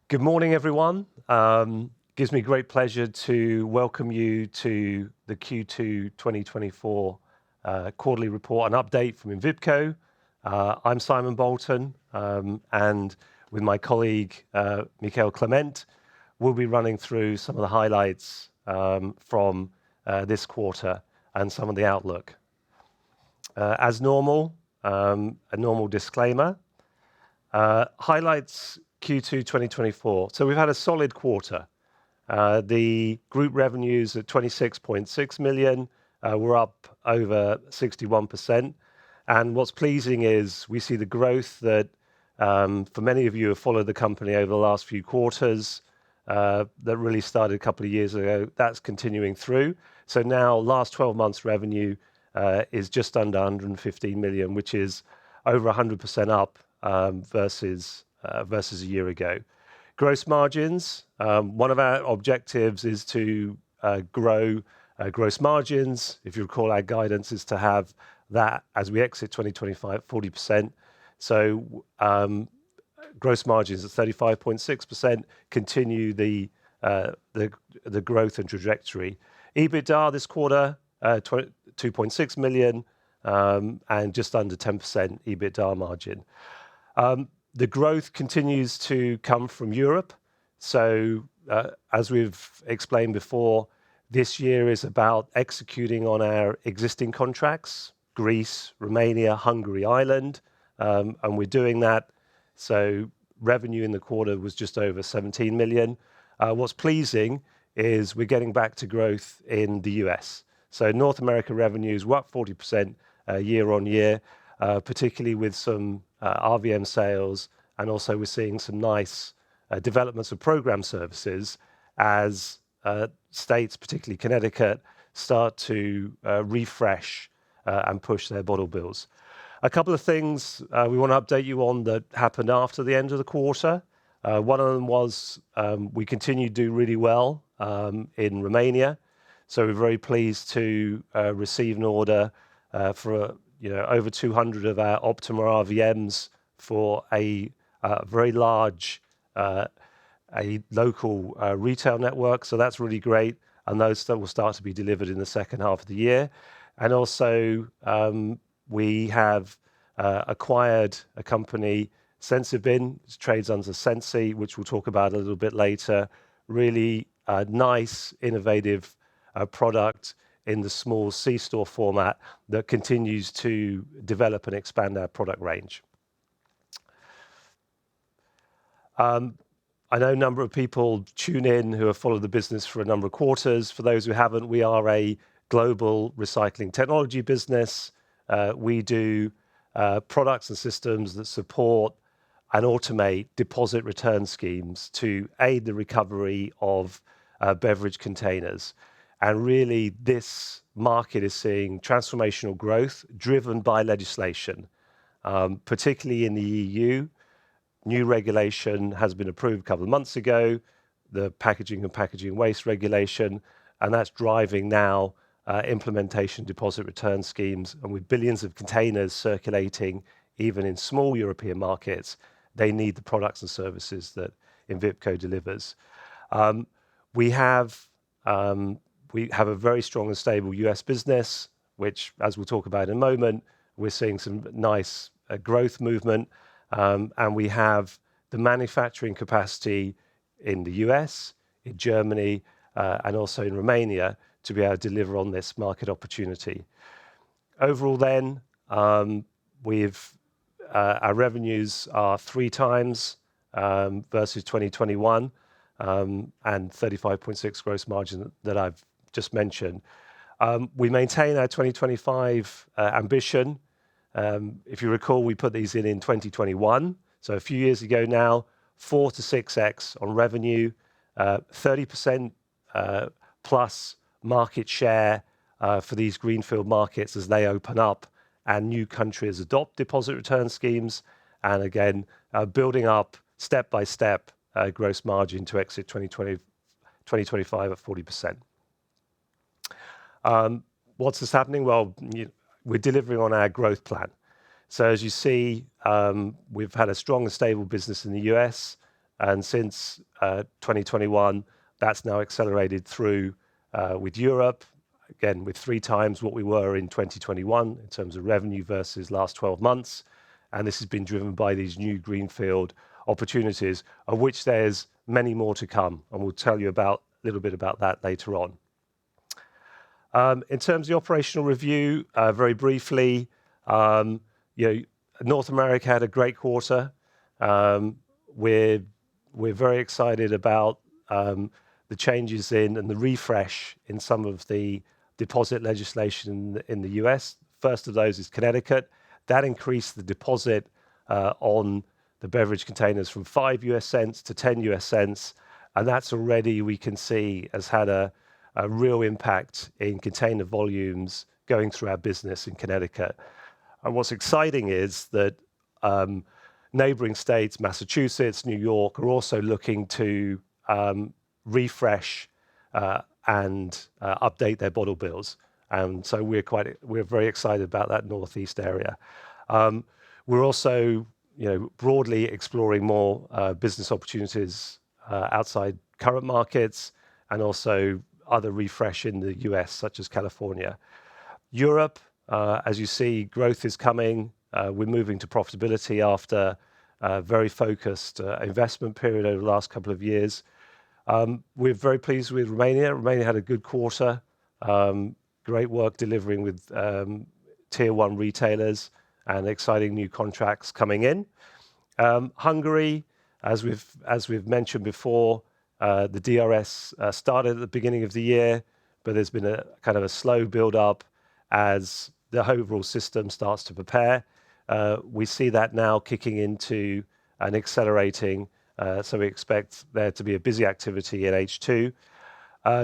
Good morning, everyone. Gives me great pleasure to welcome you to the Q2 2024 quarterly report and update from Envipco. I'm Simon Bolton, and with my colleague Mikael Clement, we'll be running through some of the highlights from this quarter and some of the outlook. As normal, a normal disclaimer. Highlights Q2 2024. So we've had a solid quarter. The group revenues at 26.6 million were up over 61%. And what's pleasing is we see the growth that for many of you who have followed the company over the last few quarters that really started a couple of years ago, that's continuing through. So now last 12 months revenue is just under 115 million, which is over 100% up versus a year ago. Gross margins, one of our objectives is to grow gross margins. If you recall, our guidance is to have that as we exit 2025, 40%. So gross margins at 35.6% continue the growth and trajectory. EBITDA this quarter, 2.6 million and just under 10% EBITDA margin. The growth continues to come from Europe. So as we've explained before, this year is about executing on our existing contracts, Greece, Romania, Hungary, Ireland, and we're doing that. So revenue in the quarter was just over 17 million. What's pleasing is we're getting back to growth in the US. So North America revenues were up 40% year on year, particularly with some RVM sales, and also we're seeing some nice developments of program services as states, particularly Connecticut, start to refresh and push their bottle bills. A couple of things we want to update you on that happened after the end of the quarter. One of them was we continue to do really well in Romania. So we're very pleased to receive an order for over 200 of our Optima RVMs for a very large a local retail network. So that's really great, and those will start to be delivered in the second half of the year. And also we have acquired a company, Sensei, which trades under Sensei, which we'll talk about a little bit later. Really nice, innovative product in the small C-store format that continues to develop and expand our product range. I know a number of people tune in who have followed the business for a number of quarters. For those who haven't, we are a global recycling technology business. We do products and systems that support and automate deposit return schemes to aid the recovery of beverage containers. And really, this market is seeing transformational growth driven by legislation, particularly in the EU. New regulation has been approved a couple of months ago, the packaging and packaging waste regulation, and that's driving now implementation deposit return schemes. And with billions of containers circulating, even in small European markets, they need the products and services that Envipco delivers. We have a very strong and stable US business, which, as we'll talk about in a moment, we're seeing some nice growth movement. And we have the manufacturing capacity in the US, in Germany, and also in Romania to be able to deliver on this market opportunity. Overall then, our revenues are 3 times versus 2021 and 35.6 gross margin that I've just mentioned. We maintain our 2025 ambition. If you recall, we put these in 2021, so a few years ago now, 4 to 6x on revenue, 30% plus market share for these greenfield markets as they open up and new countries adopt deposit return schemes, and again, building up step by step gross margin to exit 2025 at 40%. What's this happening? Well, we're delivering on our growth plan. So as you see, we've had a strong and stable business in the US. And since 2021, that's now accelerated through with Europe, again, with 3 times what we were in 2021 in terms of revenue versus last 12 months. And this has been driven by these new greenfield opportunities, of which there's many more to come. And we'll tell you a little bit about that later on. In terms of the operational review, very briefly, North America had a great quarter. We're very excited about the changes in and the refresh in some of the deposit legislation in the US. First of those is Connecticut. That increased the deposit on the beverage containers from 5 US cents to 10 US cents. And that's already, we can see, has had a real impact in container volumes going through our business in Connecticut. And what's exciting is that neighboring states, Massachusetts, New York, are also looking to refresh and update their bottle bills. And so we're very excited about that Northeast area. We're also, broadly exploring more business opportunities outside current markets and also other refresh in the US, such as California. Europe, as you see, growth is coming. We're moving to profitability after a very focused investment period over the last couple of years. We're very pleased with Romania. Romania had a good quarter. Great work delivering with tier 1 retailers and exciting new contracts coming in. Hungary, as we've mentioned before, the DRS started at the beginning of the year, but there's been a kind of a slow build up as the overall system starts to prepare. We see that now kicking into and accelerating, so we expect there to be a busy activity in H2.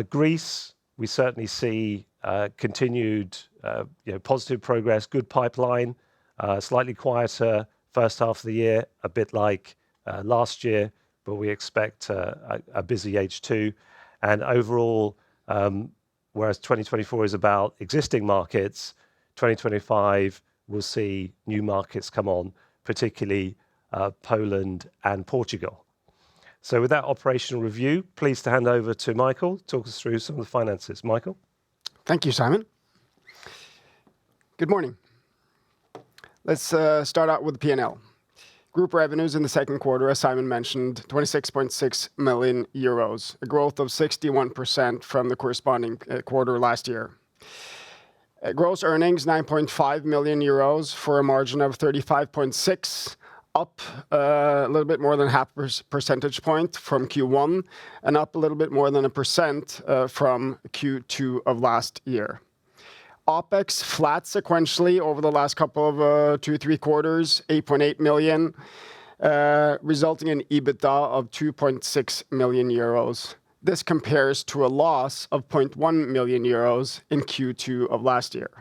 Greece, we certainly see continued positive progress, good pipeline, slightly quieter first half of the year, a bit like last year, but we expect a busy H2. And overall, whereas 2024 is about existing markets, 2025 will see new markets come on, particularly Poland and Portugal. So with that operational review, pleased to hand over to Mikael to talk us through some of the finances. Mikael? Thank you, Simon. Good morning. Let's start out with the P&L. Group revenues in the second quarter, as Simon mentioned, 26.6 million euros, a growth of 61% from the corresponding quarter last year. Gross earnings, 9.5 million euros for a margin of 35.6%, up a little bit more than half percentage point from Q1, and up a little bit more than 1% from Q2 of last year. OpEx flat sequentially over the last couple of 2-3 quarters, 8.8 million, resulting in EBITDA of 2.6 million euros. This compares to a loss of 0.1 million euros in Q2 of last year.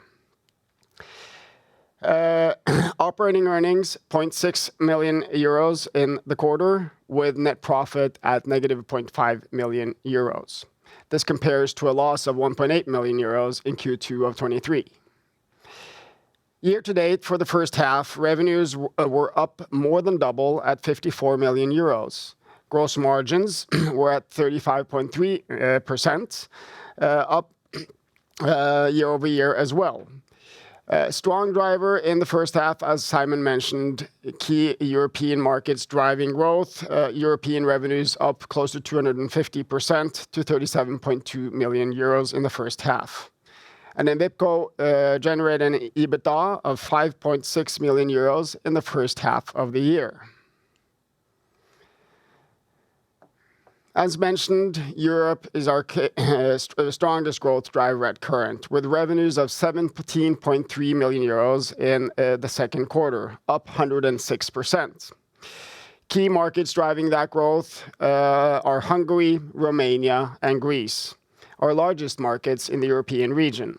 Operating earnings, 0.6 million euros in the quarter, with net profit at negative 0.5 million euros. This compares to a loss of 1.8 million euros in Q2 of 2023. Year to date, for the first half, revenues were up more than double at 54 million euros. Gross margins were at 35.3%, up year over year as well. Strong driver in the first half, as Simon mentioned, key European markets driving growth. European revenues up close to 250% to 37.2 million euros in the first half. And Envipco generated an EBITDA of 5.6 million euros in the first half of the year. As mentioned, Europe is our strongest growth driver at current, with revenues of 17.3 million euros in the second quarter, up 106%. Key markets driving that growth are Hungary, Romania, and Greece, our largest markets in the European region.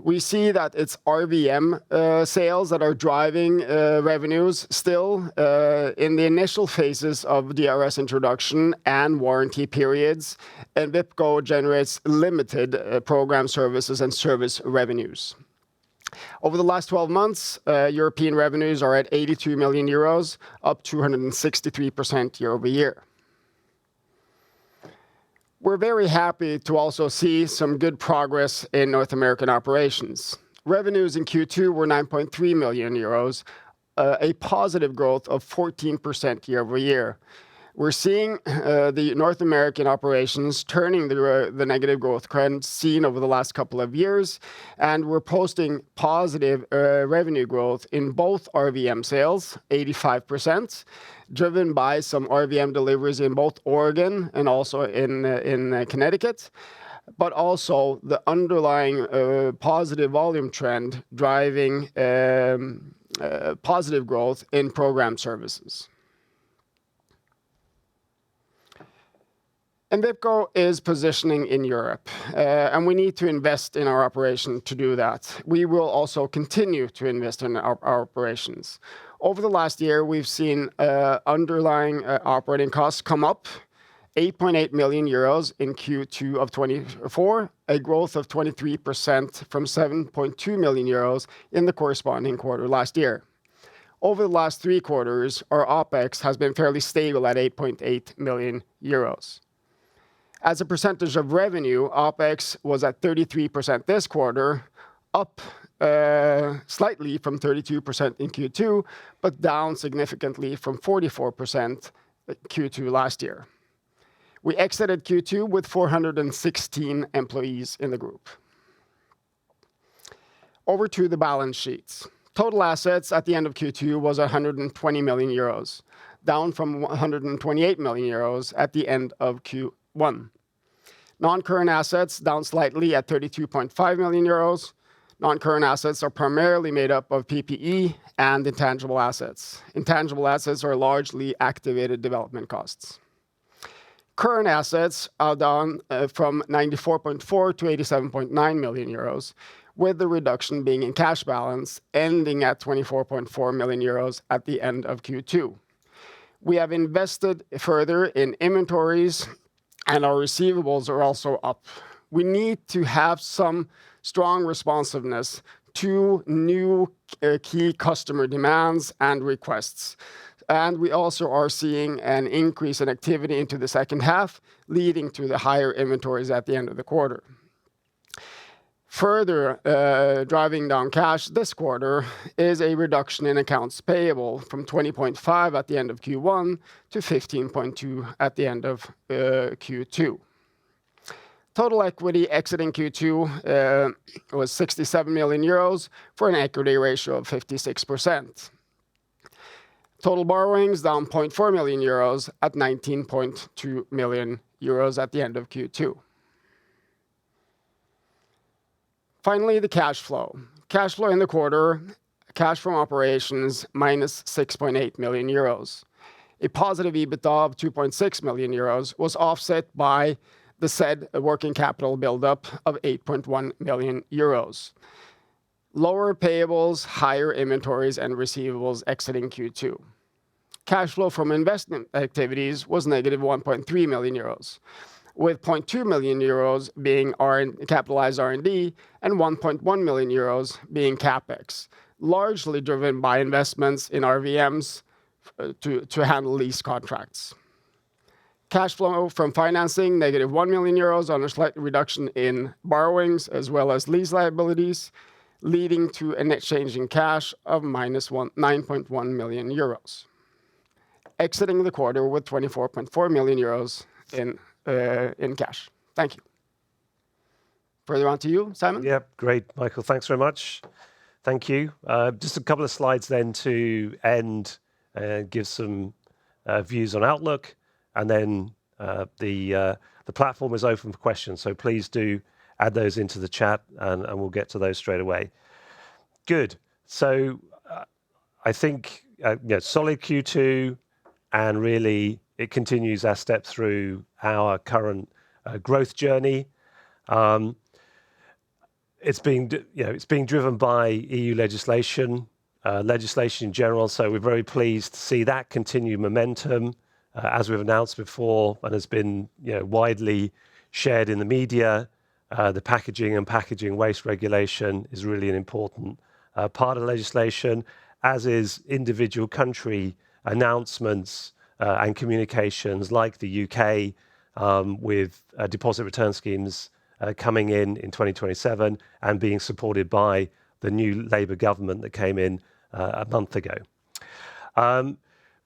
We see that it's RVM sales that are driving revenues still in the initial phases of DRS introduction and warranty periods. Envipco generates limited program services and service revenues. Over the last 12 months, European revenues are at 82 million euros, up 263% year-over-year. We're very happy to also see some good progress in North American operations. Revenues in Q2 were 9.3 million euros, a positive growth of 14% year-over-year. We're seeing the North American operations turning the negative growth trend seen over the last couple of years, and we're posting positive revenue growth in both RVM sales, 85%, driven by some RVM deliveries in both Oregon and also in Connecticut, but also the underlying positive volume trend driving positive growth in program services. Envipco is positioning in Europe, and we need to invest in our operation to do that. We will also continue to invest in our operations. Over the last year, we've seen underlying operating costs come up 8.8 million euros in Q2 of 2024, a growth of 23% from 7.2 million euros in the corresponding quarter last year. Over the last 3 quarters, our OpEx has been fairly stable at 8.8 million euros. As a percentage of revenue, OpEx was at 33% this quarter, up slightly from 32% in Q2, but down significantly from 44% Q2 last year. We exited Q2 with 416 employees in the group. Over to the balance sheets. Total assets at the end of Q2 was 120 million euros, down from 128 million euros at the end of Q1. Non-current assets down slightly at 32.5 million euros. Non-current assets are primarily made up of PPE and intangible assets. Intangible assets are largely activated development costs. Current assets are down from 94.4 to 87.9 million euros, with the reduction being in cash balance, ending at 24.4 million euros at the end of Q2. We have invested further in inventories, and our receivables are also up. We need to have some strong responsiveness to new key customer demands and requests. And we also are seeing an increase in activity into the second half, leading to the higher inventories at the end of the quarter. Further driving down cash this quarter is a reduction in accounts payable from 20.5 at the end of Q1 to 15.2 at the end of Q2. Total equity exiting Q2 was 67 million euros for an equity ratio of 56%. Total borrowings down 0.4 million euros at 19.2 million euros at the end of Q2. Finally, the cash flow. Cash flow in the quarter, cash from operations minus 6.8 million euros. A positive EBITDA of 2.6 million euros was offset by the said working capital buildup of 8.1 million euros. Lower payables, higher inventories, and receivables exiting Q2. Cash flow from investment activities was negative 1.3 million euros, with 0.2 million euros being capitalized R&D and 1.1 million euros being CapEx, largely driven by investments in RVMs to handle lease contracts. Cash flow from financing, negative 1 million euros on a slight reduction in borrowings as well as lease liabilities, leading to a net change in cash of minus 9.1 million euros. Exiting the quarter with 24.4 million euros in cash. Thank you. Further on to you, Simon. Yep, great, Mikael. Thanks very much. Thank you. Just a couple of slides then to end and give some views on outlook, and then the platform is open for questions. So please do add those into the chat, and we'll get to those straight away. Good. So I think solid Q2, and really it continues our step through our current growth journey. It's being driven by EU legislation in general. So we're very pleased to see that continued momentum, as we've announced before, and has been widely shared in the media. the packaging and packaging waste regulation is really an important part of legislation, as is individual country announcements and communications like the UK with deposit return schemes coming in 2027 and being supported by the new Labour government that came in a month ago.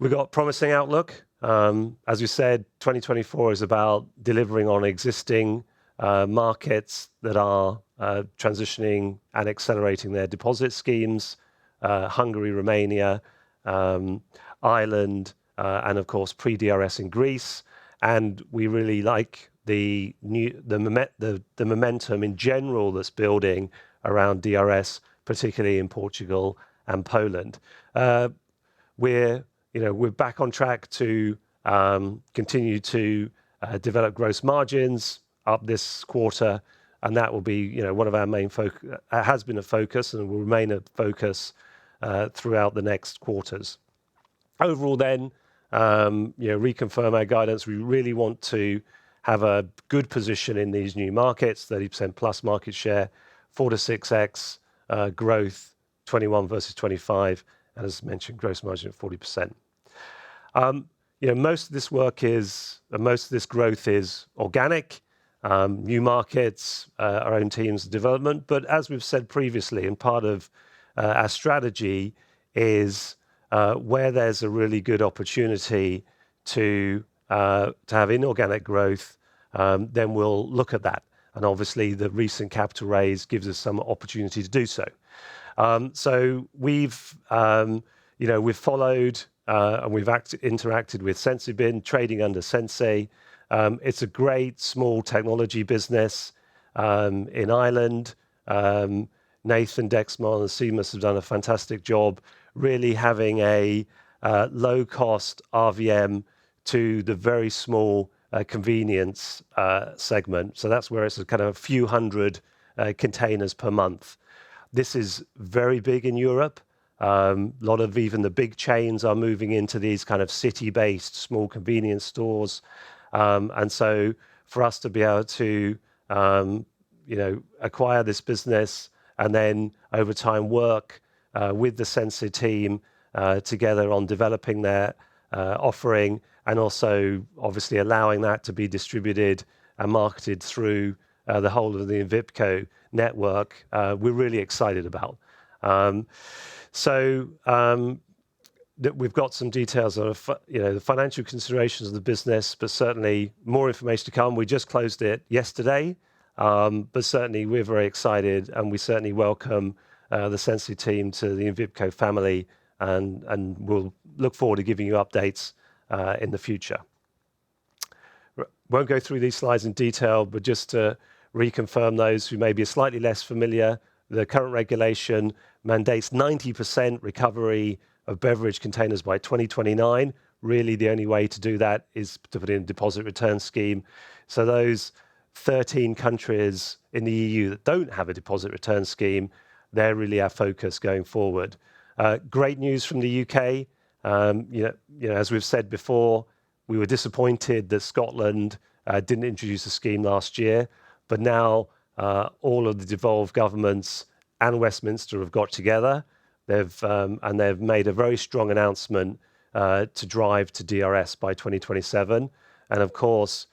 We've got promising outlook. As we said, 2024 is about delivering on existing markets that are transitioning and accelerating their deposit schemes, Hungary, Romania, Ireland, and of course pre-DRS in Greece. And we really like the momentum in general that's building around DRS, particularly in Portugal and Poland. We're back on track to continue to develop gross margins up this quarter, and that will be one of our main focus. Has been a focus and will remain a focus throughout the next quarters. Overall, then, reconfirm our guidance. We really want to have a good position in these new markets, 30% plus market share, 4 to 6x growth, 21 versus 25, and as mentioned, gross margin at 40%. Most of this most of this growth is organic, new markets, our own teams development. But as we've said previously, and part of our strategy is where there's a really good opportunity to have inorganic growth, then we'll look at that. And obviously, the recent capital raise gives us some opportunity to do so. So we've followed and we've interacted with Sensei, been trading under Sensei. It's a great small technology business in Ireland. Nathan Dexmar and Seamus have done a fantastic job, really having a low-cost RVM to the very small convenience segment. So that's where it's a kind of a few hundred containers per month. This is very big in Europe. A lot of even the big chains are moving into these kind of city-based small convenience stores. And so for us to be able to acquire this business and then over time work with the Sensei team together on developing their offering, and also obviously allowing that to be distributed and marketed through the whole of the Envipco network, we're really excited about. We've got some details on the financial considerations of the business, but certainly more information to come. We just closed it yesterday, but certainly we're very excited, and we certainly welcome the Sensei team to the Envipco family, and we'll look forward to giving you updates in the future. Won't go through these slides in detail, but just to reconfirm those who may be slightly less familiar, the current regulation mandates 90% recovery of beverage containers by 2029. Really, the only way to do that is to put in a deposit return scheme. So those 13 countries in the EU that don't have a deposit return scheme, they're really our focus going forward. Great news from the UK. As we've said before, we were disappointed that Scotland didn't introduce a scheme last year, but now all of the devolved governments and Westminster have got together. They've made a very strong announcement to drive to DRS by 2027. And of course,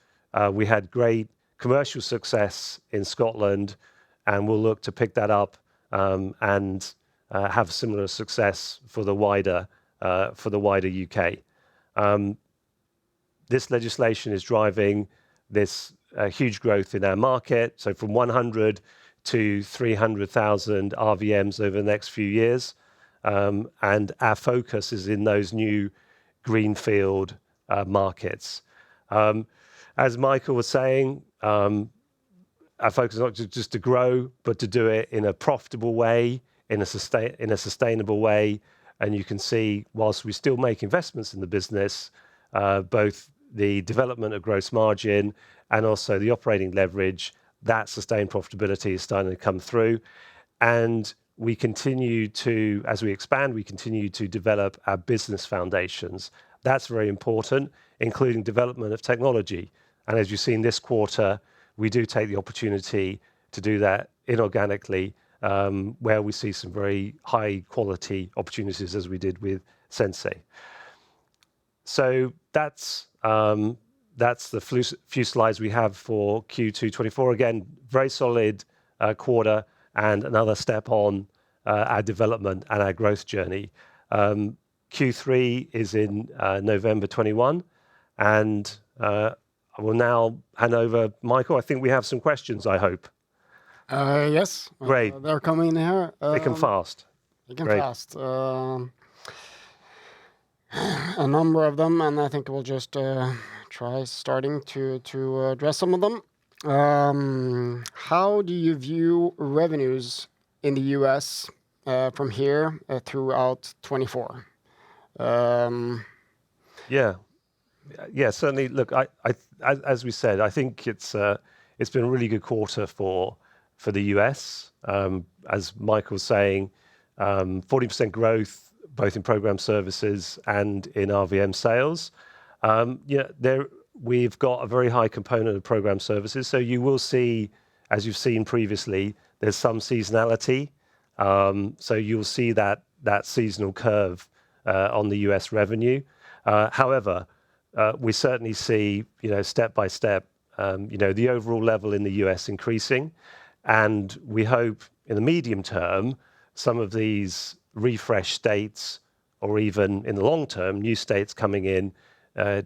we had great commercial success in Scotland, and we'll look to pick that up and have similar success for the wider UK. This legislation is driving this huge growth in our market. So from 100 to 300,000 RVMs over the next few years. And our focus is in those new greenfield markets. As Mikael was saying, our focus is not just to grow, but to do it in a profitable way, in a sustainable way. And you can see, whilst we still make investments in the business, both the development of gross margin and also the operating leverage, that sustained profitability is starting to come through. And we continue to, as we expand, we continue to develop our business foundations. That's very important, including development of technology. And as you've seen this quarter, we do take the opportunity to do that inorganically, where we see some very high quality opportunities, as we did with Sensei. So that's the few slides we have for Q2 24. Again, very solid quarter and another step on our development and our growth journey. Q3 is in November 21, and I will now hand over. Michael, I think we have some questions, I hope. Yes. Great. They're coming here. They come fast. They come Great. fast. A number of them, and I think we'll just try starting to address some of them. How do you view revenues in the US from here throughout 24? Yeah, certainly. Look, as we said, I think it's been a really good quarter for the US. As Michael was saying, 40% growth both in program services and in RVM sales. We've got a very high component of program services, so you will see, as you've seen previously, there's some seasonality. So you'll see that seasonal curve on the US revenue. However, we certainly see, step by step, the overall level in the US increasing, and we hope in the medium term, some of these refresh states, or even in the long term, new states coming in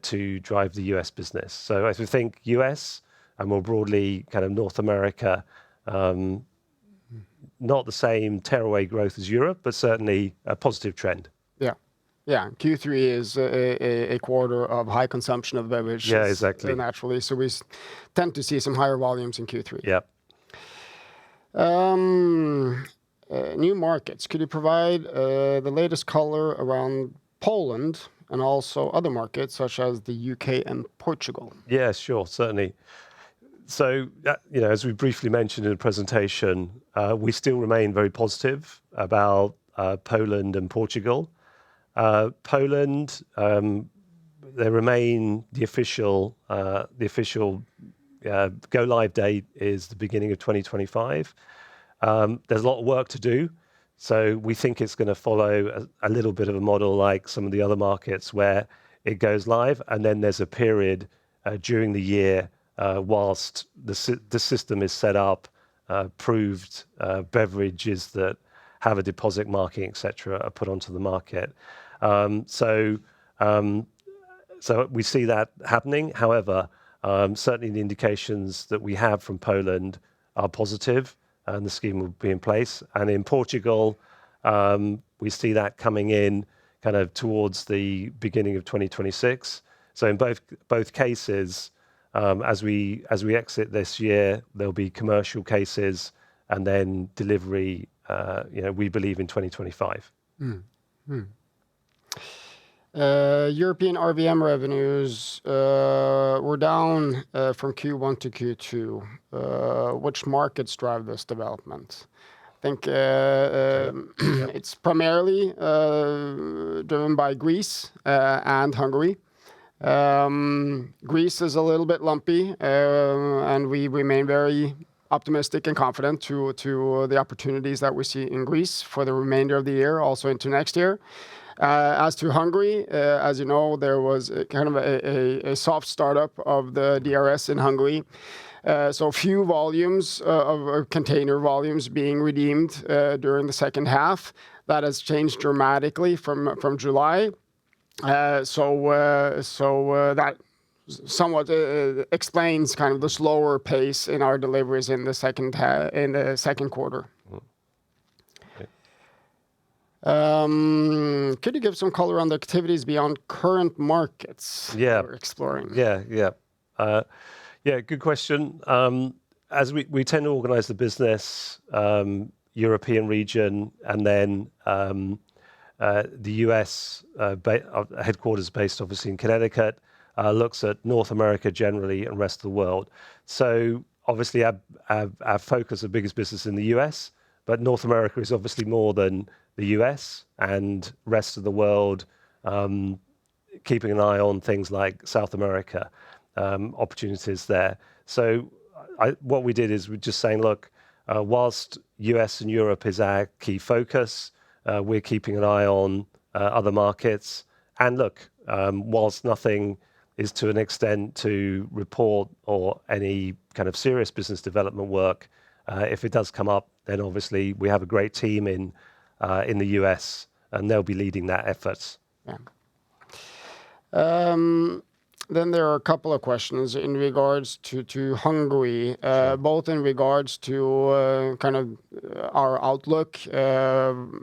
to drive the US business. So as we think US and more broadly kind of North America, not the same tearaway growth as Europe, but certainly a positive trend. Yeah, Q3 is a quarter of high consumption of beverages. Yeah, exactly. Naturally, so we tend to see some higher volumes in Q3. Yeah. New markets. Could you provide the latest color around Poland and also other markets such as the UK and Portugal? Yeah, sure, certainly. So, as we briefly mentioned in the presentation, we still remain very positive about Poland and Portugal. Poland, they remain the official go live date is the beginning of 2025. There's a lot of work to do, so we think it's going to follow a little bit of a model like some of the other markets where it goes live, and then there's a period during the year whilst the system is set up, proved beverages that have a deposit marking, etc., are put onto the market. So we see that happening. However, certainly the indications that we have from Poland are positive, and the scheme will be in place. And in Portugal, we see that coming in kind of towards the beginning of 2026. So in both cases, as we exit this year, there'll be commercial cases, and then delivery. We believe in 2025. European RVM revenues were down from Q1 to Q2. Which markets drive this development? I think it's primarily driven by Greece and Hungary. Greece is a little bit lumpy, and we remain very optimistic and confident to the opportunities that we see in Greece for the remainder of the year, also into next year. As to Hungary, as you know, there was kind of a soft startup of the DRS in Hungary. So few volumes of container volumes being redeemed during the second half. That has changed dramatically from July. So that somewhat explains kind of the slower pace in our deliveries in the second quarter. Could you give some color on the activities beyond current markets we're exploring? Yeah, good question. As we tend to organize the business, European region, and then the US headquarters based obviously in Connecticut, looks at North America generally and rest of the world. So obviously our focus, the biggest business in the US, but North America is obviously more than the US, and rest of the world, keeping an eye on things like South America, opportunities there. So what we did is we're just saying, look, whilst US and Europe is our key focus, we're keeping an eye on other markets. And look, whilst nothing is to an extent to report or any kind of serious business development work, if it does come up, then obviously we have a great team in the US, and they'll be leading that effort. Yeah. Then there are a couple of questions in regards to Hungary, Sure. both in regards to kind of our outlook in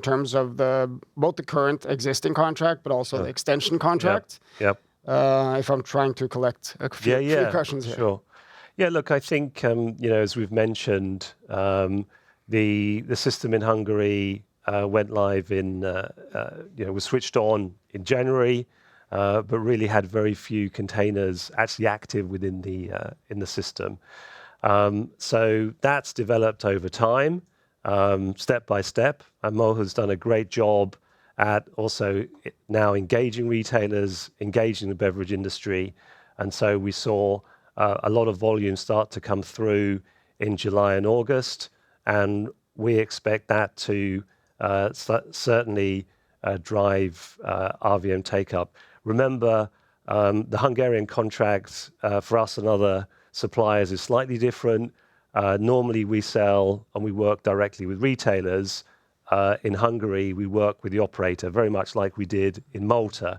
terms of both the current existing contract, but also the extension contract. Yep. If I'm trying to collect a few questions here. Sure. Yeah, look, I think as we've mentioned, the system in Hungary went live was switched on in January, but really had very few containers actually active within in the system. So that's developed over time, step by step, and Mo has done a great job at also now engaging retailers, engaging the beverage industry, and so we saw a lot of volume start to come through in July and August, and we expect that to certainly drive RVM take-up. Remember, the Hungarian contract for us and other suppliers is slightly different. Normally we sell and we work directly with retailers. In Hungary, we work with the operator, very much like we did in Malta.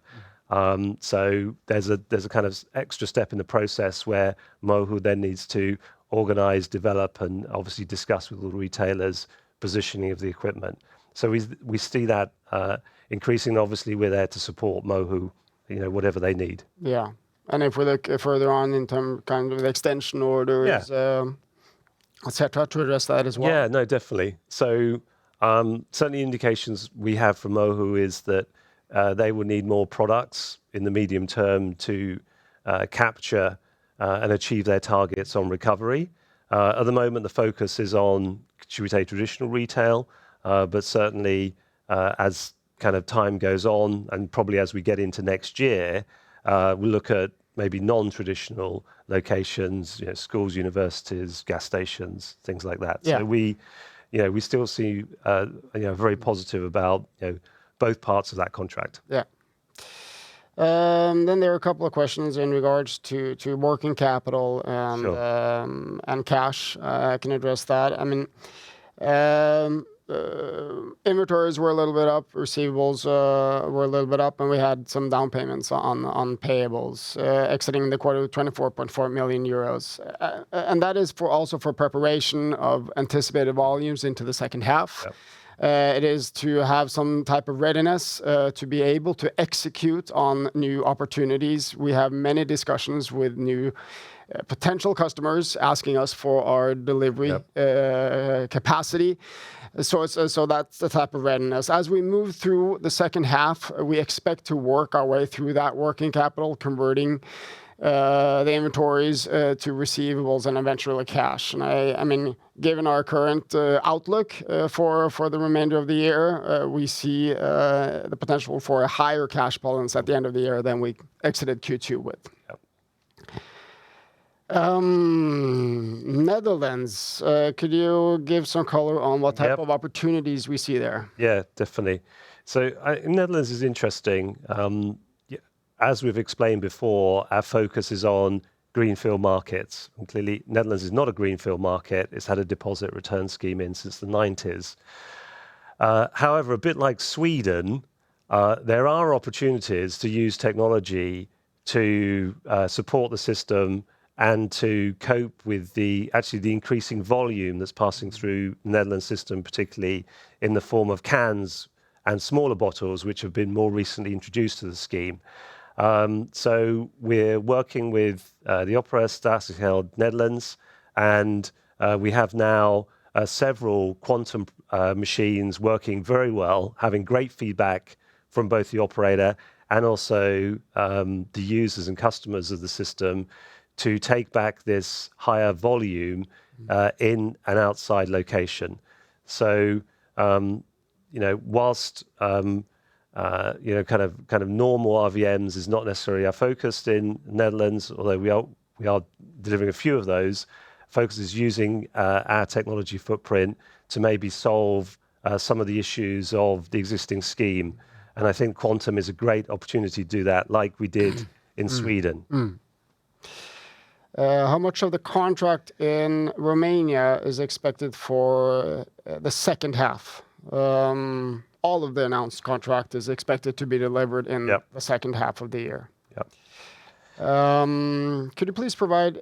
So there's a kind of extra step in the process where Mohu then needs to organize, develop, and obviously discuss with all the retailers positioning of the equipment. So we see that increasing. Obviously, we're there to support Mohu, whatever they need. Yeah, and if we look further on in terms kind of the extension orders, etc., to address that as well. Yeah, no, definitely. So certainly indications we have from Mohu is that they will need more products in the medium term to capture and achieve their targets on recovery. At the moment, the focus is on, should we say, traditional retail, but certainly as kind of time goes on, and probably as we get into next year, we'll look at maybe non-traditional locations, schools, universities, gas stations, things like that. Yeah. So we still see very positive about both parts of that contract. Yeah. Then there are a couple of questions in regards to working capital and Sure. And cash. I can address that. I mean, inventories were a little bit up, receivables were a little bit up, and we had some down payments on payables, exiting the quarter with 24.4 million euros. And that is also for preparation of anticipated volumes into the second half. Yep. It is to have some type of readiness to be able to execute on new opportunities. We have many discussions with new potential customers asking us for our delivery capacity. So that's the type of readiness. As we move through the second half, we expect to work our way through that working capital, converting the inventories to receivables and eventually cash. And I mean, given our current outlook for the remainder of the year, we see the potential for a higher cash balance at the end of the year than we exited Q2 with. Yep. Netherlands, could you give some color on what type of opportunities we see there? Yeah, definitely. So Netherlands is interesting. As we've explained before, our focus is on greenfield markets. And clearly, Netherlands is not a greenfield market. It's had a deposit return scheme in since the 90s. However, a bit like Sweden, there are opportunities to use technology to support the system and to cope with the increasing volume that's passing through the Netherlands system, particularly in the form of cans and smaller bottles, which have been more recently introduced to the scheme. So we're working with the Opera Statiegeld Netherlands, and we have now several quantum machines working very well, having great feedback from both the operator and also the users and customers of the system to take back this higher volume in an outside location. So, whilst kind of normal RVMs is not necessarily our focus in Netherlands, although we we are delivering a few of those, focuses using our technology footprint to maybe solve some of the issues of the existing scheme. And I think quantum is a great opportunity to do that, like we did in Sweden. How much of the contract in Romania is expected for the second half? All of the announced contract is expected to be delivered in the second half of the year. Yep. Could you please provide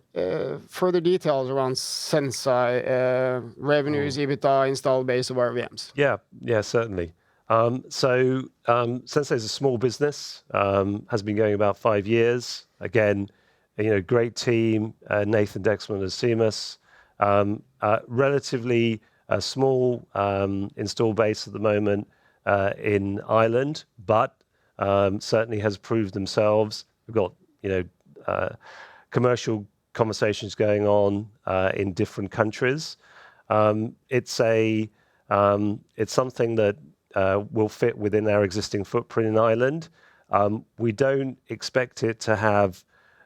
further details around Sensei revenues, EBITDA, installed base of RVMs? Yeah, certainly. Sensei is a small business, has been going about 5 years. Again, great team, Nathan Dexman and Seamus. Relatively small install base at the moment in Ireland, but certainly has proved themselves. We've got commercial conversations going on in different countries. It's something that will fit within our existing footprint in Ireland. We don't expect it to have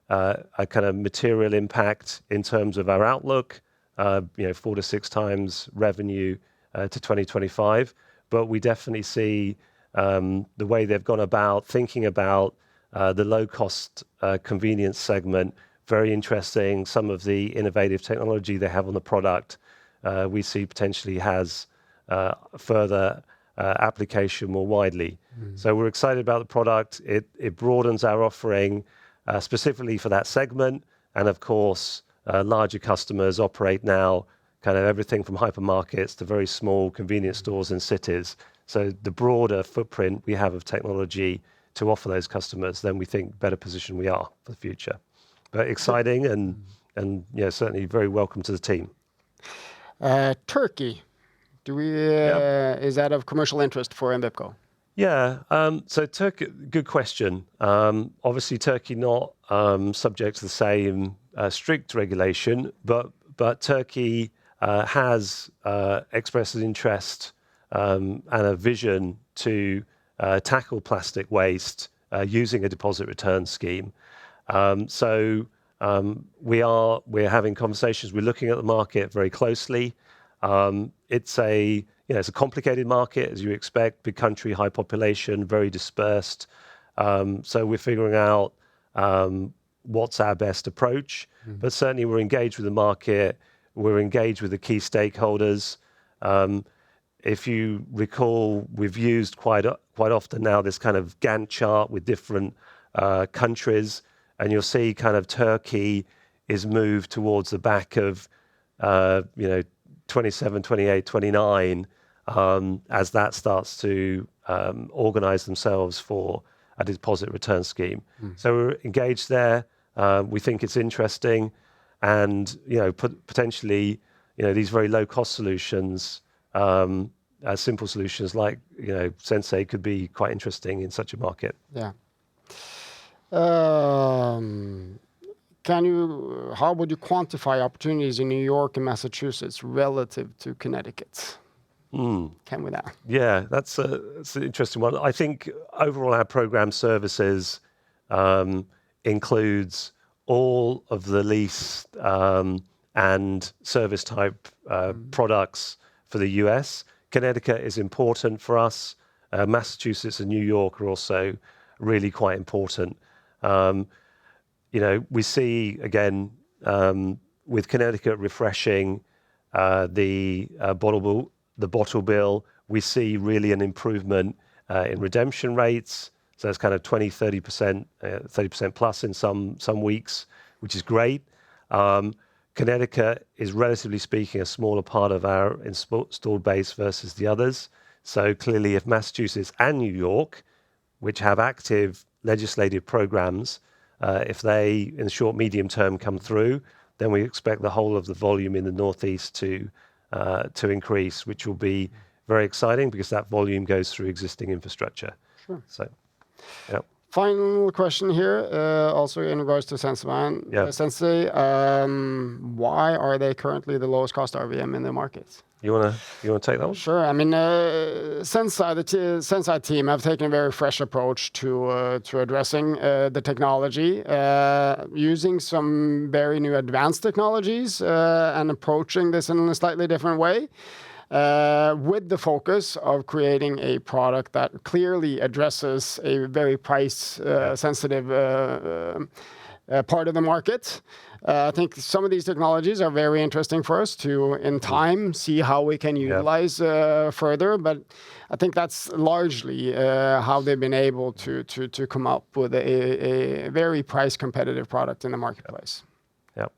a kind of material impact in terms of our outlook, 4 to 6 times revenue to 2025. But we definitely see the way they've gone about thinking about the low-cost convenience segment, very interesting. Some of the innovative technology they have on the product, we see potentially has further application more widely. So we're excited about the product. It broadens our offering specifically for that segment. And of course, larger customers operate now kind of everything from hypermarkets to very small convenience stores in cities. So the broader footprint we have of technology to offer those customers, then we think better position we are for the future. But exciting and certainly very welcome to the team. Turkey, is that of commercial interest for Envipco? Yeah, so Turkey, good question. Obviously, Turkey not subject to the same strict regulation, but Turkey has expressed an interest and a vision to tackle plastic waste using a deposit return scheme. We're having conversations. We're looking at the market very closely. It's a complicated market, as you expect, big country, high population, very dispersed. So we're figuring out what's our best approach. But certainly we're engaged with the market. We're engaged with the key stakeholders. If you recall, we've used quite often now this kind of Gantt chart with different countries, and you'll see kind of Turkey is moved towards the back of 27, 28, 29 as that starts to organize themselves for a deposit return scheme. So we're engaged there. We think it's interesting, and potentially these very low cost solutions, simple solutions like Sensei could be quite interesting in such a market. Yeah. How would you quantify opportunities in New York and Massachusetts relative to Connecticut? Can we now? Yeah, that's an interesting one. I think overall our program services includes all of the lease and service type products for the US. Connecticut is important for us. Massachusetts and New York are also really quite important. We see again with Connecticut refreshing the bottle bill, we see really an improvement in redemption rates. So it's kind of 20, 30% plus in some weeks, which is great. Connecticut is relatively speaking a smaller part of our installed base versus the others. So clearly if Massachusetts and New York, which have active legislative programs, if they in the short, medium term come through, then we expect the whole of the volume in the Northeast to increase, which will be very exciting because that volume goes through existing infrastructure. Sure. So, yeah. Final question here, also in regards to Sensei. Yeah. Sensei, why are they currently the lowest cost RVM in the market? You wanna take that one? Sure. I mean, Sensei, the Sensei team have taken a very fresh approach to addressing the technology, using some very new advanced technologies, and approaching this in a slightly different way. With the focus of creating a product that clearly addresses a very price sensitive part of the market. I think some of these technologies are very interesting for us to, in time, see how we can utilize further. But I think that's largely how they've been able to come up with a very price competitive product in the marketplace. Yep.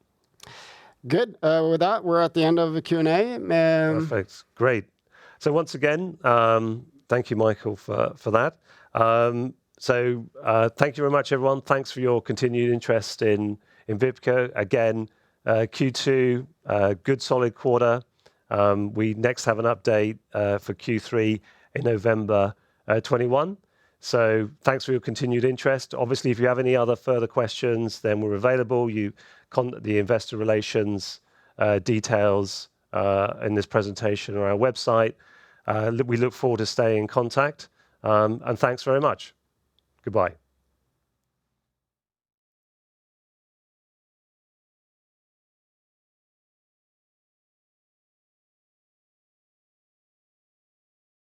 Good. With that, we're at the end of the Q&A. Perfect. Great. So once again, thank you, Mikael, for that. Thank you very much, everyone. Thanks for your continued interest in Envipco. Again, Q2, good solid quarter. We next have an update for Q3 in November 21. So thanks for your continued interest. Obviously, if you have any other further questions, then we're available. You contact the investor relations details in this presentation or our website. We look forward to staying in contact. And thanks very much. Goodbye.